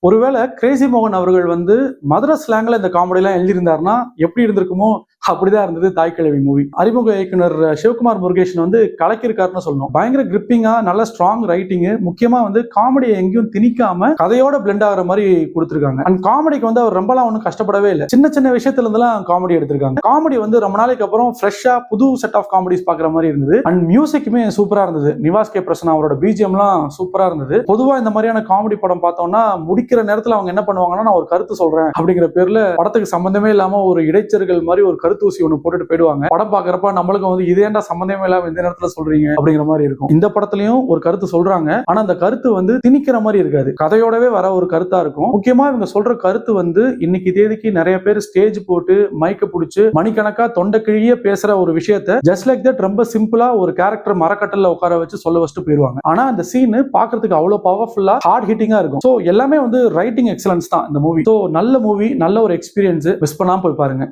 ஒருவேளை கிரேசி மோகன் அவர்கள் வந்து மதுரை ஸ்லாங்ல இந்த காமெடி எல்லாம் எழுதியிருந்தாருன்னா எப்படி இருந்திருக்குமோ அப்படிதான் இருந்தது தாய்க்கிழவி மூவி. அறிமுக இயக்குனர் சிவகுமார் முருகேசன் வந்து கலக்கிருக்காருன்னு சொல்லணும். பயங்கர கிரிப்பிங்கா, நல்ல ஸ்ட்ராங் ரைட்டிங், முக்கியமா வந்து காமெடியை எங்கேயும் திணிக்காம கதையோட பிளெண்ட் ஆகிற மாதிரி கொடுத்திருக்காங்க. அண்ட் காமெடிக்கு வந்து அவர் ரொம்பலாம் ஒன்றும் கஷ்டப்படவே இல்லை. சின்ன சின்ன விஷயத்துல இருந்தெல்லாம் காமெடி எடுத்திருக்காங்க. காமெடி வந்து ரொம்ப நாளைக்கு அப்புறம் ஃப்ரெஷ்ஷா புது செட் ஆஃப் காமெடிஸ் பாக்குற மாதிரி இருந்தது. அண்ட் மியூசிக்குமே சூப்பரா இருந்தது. நிவாஸ் கே பிரசன்னா அவரோட பிஜிஎம்லாம் சூப்பரா இருந்தது. பொதுவா இந்த மாதிரியான காமெடி படம் பார்த்தோம்னா முடிக்கிற நேரத்துல அவங்க என்ன பண்ணுவாங்கன்னா, நான் ஒரு கருத்து சொல்றேன் அப்படிங்கிற பேர்ல படத்துக்கு சம்பந்தமே இல்லாம ஒரு இடைச்சர்கள் மாதிரி ஒரு கருத்து ஊசி ஒன்று போட்டுட்டு போயிடுவாங்க. படம் பாக்குறப்ப நம்மளுக்கு வந்து இதேண்டா சம்பந்தமே இல்லாம இந்த நேரத்துல சொல்றீங்க அப்படிங்கிற மாதிரி இருக்கும். இந்த படத்துலயும் ஒரு கருத்து சொல்றாங்க, ஆனா அந்த கருத்து வந்து திணிக்கிற மாதிரி இருக்காது. கதையோடவே வர ஒரு கருத்தா இருக்கும். முக்கியமா இவங்க சொல்ற கருத்து வந்து இன்னைக்கு தேதிக்கு நிறைய பேர் ஸ்டேஜ் போட்டு மைக்க பிடிச்சு மணிக்கணக்கா தொண்டை கிழிய பேசுற ஒரு விஷயத்த ஜஸ்ட் லைக் தட் ரொம்ப சிம்பிளா ஒரு கேரக்டர் மரக்கட்டல்ல உட்கார வச்சு சொல்ல வச்சுட்டு போயிருவாங்க. ஆனா அந்த சீன் பாக்குறதுக்கு அவ்வளவு பவர்ஃபுல்லா ஹார்ட் ஹிட்டிங்கா இருக்கும். சோ எல்லாமே வந்து ரைட்டிங் எக்ஸலன்ஸ் தான் இந்த மூவி. சோ நல்ல மூவி, நல்ல ஒரு எக்ஸ்பீரியன்ஸ். மிஸ் பண்ணாம போய் பாருங்க.